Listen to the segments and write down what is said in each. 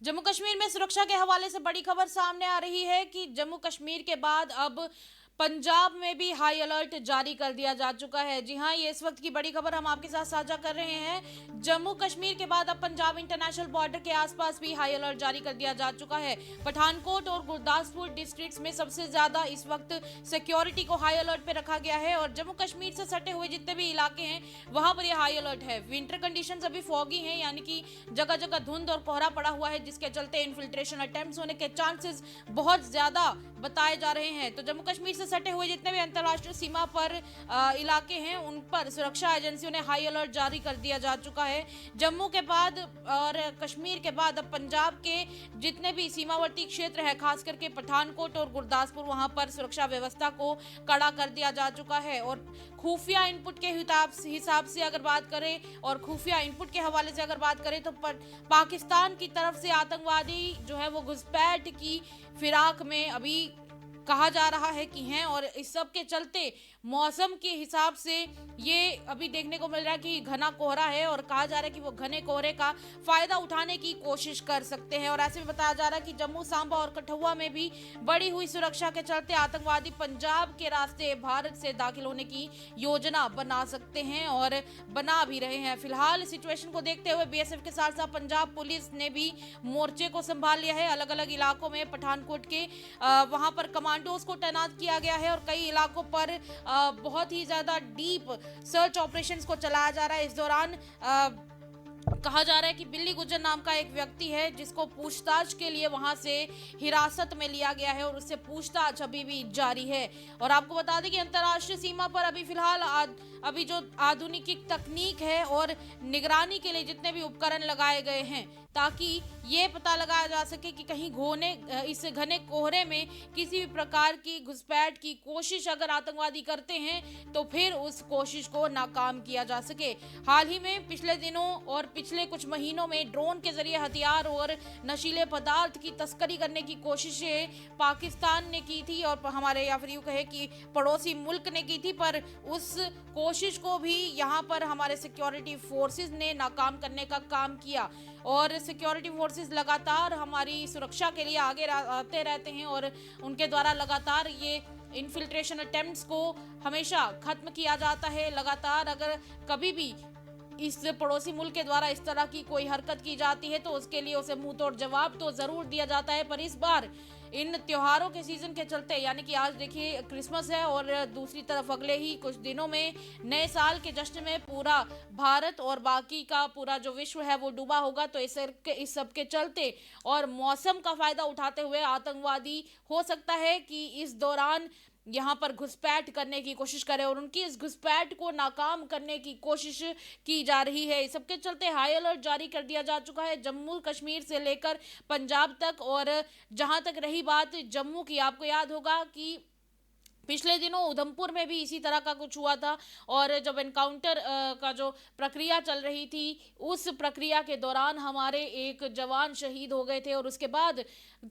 जम्मू कश्मीर में सुरक्षा के हवाले से बड़ी खबर सामने आ रही है कि जम्मू कश्मीर के बाद अब पंजाब में भी हाई अलर्ट जारी कर दिया जा चुका है। जी हां, ये इस वक्त की बड़ी खबर हम आपके साथ साझा कर रहे हैं। जम्मू कश्मीर के बाद अब पंजाब इंटरनेशनल बॉर्डर के आसपास भी हाई अलर्ट जारी कर दिया जा चुका है। पठानकोट और गुरदासपुर डिस्ट्रिक्ट्स में सबसे ज्यादा इस वक्त सिक्योरिटी को हाई अलर्ट पे रखा गया है और जम्मू कश्मीर से सटे हुए जितने भी इलाके हैं वहां पर यह हाई अलर्ट है। विंटर कंडीशंस अभी फॉगी हैं, यानी कि जगह जगह धुंध और कोहरा पड़ा हुआ है, जिसके चलते इन्फिल्ट्रेशन अटेम्प्ट्स होने के चांसेस बहुत ज्यादा बताए जा रहे हैं। तो जम्मू कश्मीर से सटे हुए जितने भी अंतर्राष्ट्रीय सीमा पर इलाके हैं उन पर सुरक्षा एजेंसियों ने हाई अलर्ट जारी कर दिया जा चुका है। जम्मू के बाद और कश्मीर के बाद अब पंजाब के जितने भी सीमावर्ती क्षेत्र है, खास करके पठानकोट और गुरदासपुर, वहां पर सुरक्षा व्यवस्था को कड़ा कर दिया जा चुका है। और खुफिया इनपुट के हिसाब से अगर बात करें और खुफिया इनपुट के हवाले से अगर बात करें तो पाकिस्तान की तरफ से आतंकवादी जो है वो घुसपैठ की फिराक में अभी कहा जा रहा है कि हैं, और इस सब के चलते मौसम के हिसाब से ये अभी देखने को मिल रहा है कि घना कोहरा है और कहा जा रहा है कि वो घने कोहरे का फायदा उठाने की कोशिश कर सकते हैं। और ऐसे में बताया जा रहा है कि जम्मू, सांबा और कठुआ में भी बढ़ी हुई सुरक्षा के चलते आतंकवादी पंजाब के रास्ते भारत से दाखिल होने की योजना बना सकते हैं और बना भी रहे हैं। फिलहाल सिचुएशन को देखते हुए बीएसएफ के साथ साथ पंजाब पुलिस ने भी मोर्चे को संभाल लिया है। अलग अलग इलाकों में पठानकोट के वहां पर कमांडोज को तैनात किया गया है और कई इलाकों पर बहुत ही ज्यादा डीप सर्च ऑपरेशंस को चलाया जा रहा है। इस दौरान कहा जा रहा है कि बिल्ली गुज्जर नाम का एक व्यक्ति है जिसको पूछताछ के लिए वहां से हिरासत में लिया गया है और उससे पूछताछ अभी भी जारी है। और आपको बता दें कि अंतर्राष्ट्रीय सीमा पर अभी फिलहाल अभी जो आधुनिक तकनीक है और निगरानी के लिए जितने भी उपकरण लगाए गए हैं ताकि ये पता लगाया जा सके कि कहीं इस घने कोहरे में किसी भी प्रकार की घुसपैठ की कोशिश अगर आतंकवादी करते हैं तो फिर उस कोशिश को नाकाम किया जा सके। हाल ही में पिछले दिनों और पिछले कुछ महीनों में ड्रोन के जरिए हथियार और नशीले पदार्थ की तस्करी करने की कोशिशें पाकिस्तान ने की थी और हमारे या फिर यूं कहे कि पड़ोसी मुल्क ने की थी, पर उस कोशिश को भी यहाँ पर हमारे सिक्योरिटी फोर्सेस ने नाकाम करने का काम किया। और सिक्योरिटी फोर्सेस लगातार हमारी सुरक्षा के लिए आगे आते रहते हैं और उनके द्वारा लगातार ये इन्फिल्ट्रेशन अटेम्प्ट्स को हमेशा खत्म किया जाता है। लगातार अगर कभी भी इस पड़ोसी मुल्क के द्वारा इस तरह की कोई हरकत की जाती है तो उसके लिए उसे मुंह तोड़ जवाब तो जरूर दिया जाता है। पर इस बार इन त्योहारों के सीजन के चलते, यानी कि आज देखिए क्रिसमस है और दूसरी तरफ अगले ही कुछ दिनों में नए साल के जश्न में पूरा भारत और बाकी का पूरा जो विश्व है वो डूबा होगा। तो इस सब के चलते और मौसम का फायदा उठाते हुए आतंकवादी हो सकता है कि इस दौरान यहाँ पर घुसपैठ करने की कोशिश करें और उनकी इस घुसपैठ को नाकाम करने की कोशिश की जा रही है। इस सबके चलते हाई अलर्ट जारी कर दिया जा चुका है जम्मू कश्मीर से लेकर पंजाब तक। और जहां तक रही बात जम्मू की, आपको याद होगा कि पिछले दिनों उधमपुर में भी इसी तरह का कुछ हुआ था और जब एनकाउंटर का जो प्रक्रिया चल रही थी उस प्रक्रिया के दौरान हमारे एक जवान शहीद हो गए थे और उसके बाद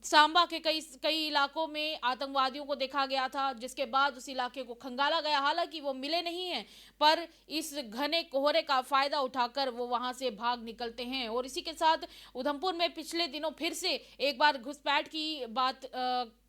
सांबा के कई कई इलाकों में आतंकवादियों को देखा गया था, जिसके बाद उस इलाके को खंगाला गया। हालांकि वो मिले नहीं हैं, पर इस घने कोहरे का फायदा उठाकर वो वहां से भाग निकलते हैं। और इसी के साथ उधमपुर में पिछले दिनों फिर से एक बार घुसपैठ की बात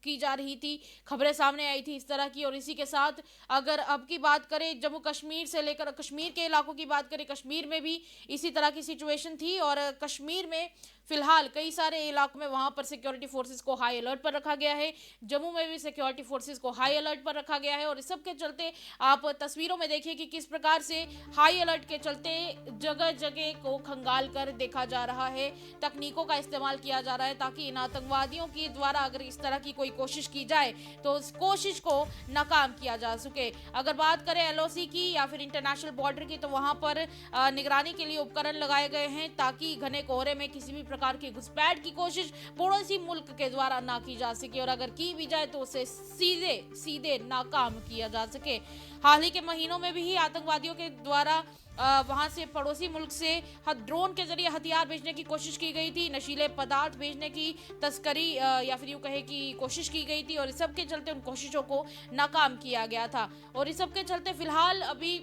की जा रही थी, खबरें सामने आई थी इस तरह की। और इसी के साथ अगर अब की बात करें जम्मू कश्मीर से लेकर कश्मीर के इलाकों की बात करें, कश्मीर में भी इसी तरह की सिचुएशन थी और कश्मीर में फिलहाल कई सारे इलाकों में वहां पर सिक्योरिटी फोर्सेस को हाई अलर्ट पर रखा गया है। जम्मू में भी सिक्योरिटी फोर्सेस को हाई अलर्ट पर रखा गया है और इस सब के चलते आप तस्वीरों में देखिए कि किस प्रकार से हाई अलर्ट के चलते जगह जगह को खंगाल कर देखा जा रहा है, तकनीकों का इस्तेमाल किया जा रहा है ताकि इन आतंकवादियों के द्वारा अगर इस तरह की कोई कोशिश की जाए तो उस कोशिश को नाकाम किया जा सके। अगर बात करें एलओसी की या फिर इंटरनेशनल बॉर्डर की, तो वहां पर निगरानी के लिए उपकरण लगाए गए हैं ताकि घने कोहरे में किसी भी प्रकार की घुसपैठ की कोशिश पड़ोसी मुल्क के द्वारा ना की जा सके और अगर की भी जाए तो उसे सीधे सीधे नाकाम किया जा सके। हाल ही के महीनों में भी आतंकवादियों के द्वारा वहां से पड़ोसी मुल्क से ड्रोन के जरिए हथियार भेजने की कोशिश की गई थी, नशीले पदार्थ भेजने की तस्करी या फिर यूं कहे कि कोशिश की गई थी और इस सब के चलते उन कोशिशों को नाकाम किया गया था। और इस सब के चलते फिलहाल अभी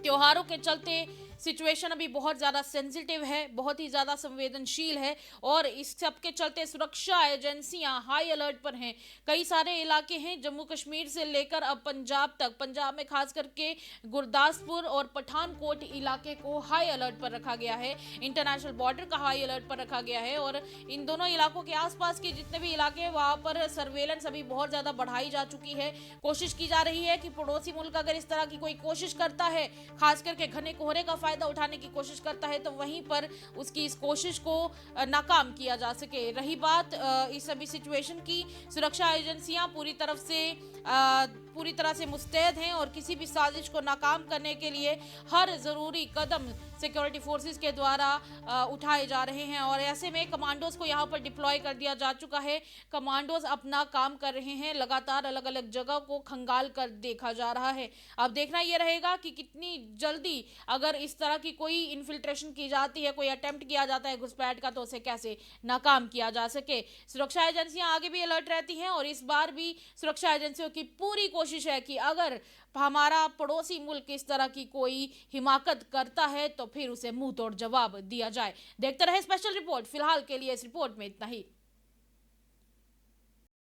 त्योहारों के चलते सिचुएशन अभी बहुत ज़्यादा सेंसिटिव है, बहुत ही ज़्यादा संवेदनशील है और इस सब के चलते सुरक्षा एजेंसियां हाई अलर्ट पर हैं। कई सारे इलाके हैं जम्मू कश्मीर से लेकर अब पंजाब तक, पंजाब में खास करके गुरदासपुर और पठानकोट इलाके को हाई अलर्ट पर रखा गया है। इंटरनेशनल बॉर्डर का हाई अलर्ट पर रखा गया है और इन दोनों इलाकों के आसपास के जितने भी इलाके हैं वहां पर सर्वेलेंस अभी बहुत ज़्यादा बढ़ाई जा चुकी है। कोशिश की जा रही है कि पड़ोसी मुल्क अगर इस तरह की कोई कोशिश करता है, खास करके घने कोहरे का फायदा उठाने की कोशिश करता है, तो वहीं पर उसकी इस कोशिश को नाकाम किया जा सके। रही बात इस सभी सिचुएशन की, सुरक्षा एजेंसियां पूरी तरह से मुस्तैद हैं और किसी भी साजिश को नाकाम करने के लिए हर ज़रूरी कदम सिक्योरिटी फोर्सेस के द्वारा उठाए जा रहे हैं और ऐसे में कमांडोज को यहाँ पर डिप्लॉय कर दिया जा चुका है। कमांडोज अपना काम कर रहे हैं, लगातार अलग अलग जगह को खंगाल कर देखा जा रहा है। अब देखना यह रहेगा कि कितनी जल्दी अगर इस तरह की कोई इन्फिल्ट्रेशन की जाती है, कोई अटेम्प्ट किया जाता है घुसपैठ का, तो उसे कैसे नाकाम किया जा सके। सुरक्षा एजेंसियां आगे भी अलर्ट रहती हैं और इस बार भी सुरक्षा एजेंसियों की पूरी कोशिश है कि अगर हमारा पड़ोसी मुल्क इस तरह की कोई हिमाकत करता है तो फिर उसे मुंह तोड़ जवाब दिया जाए। देखते रहे स्पेशल रिपोर्ट। फिलहाल के लिए इस रिपोर्ट में इतना ही।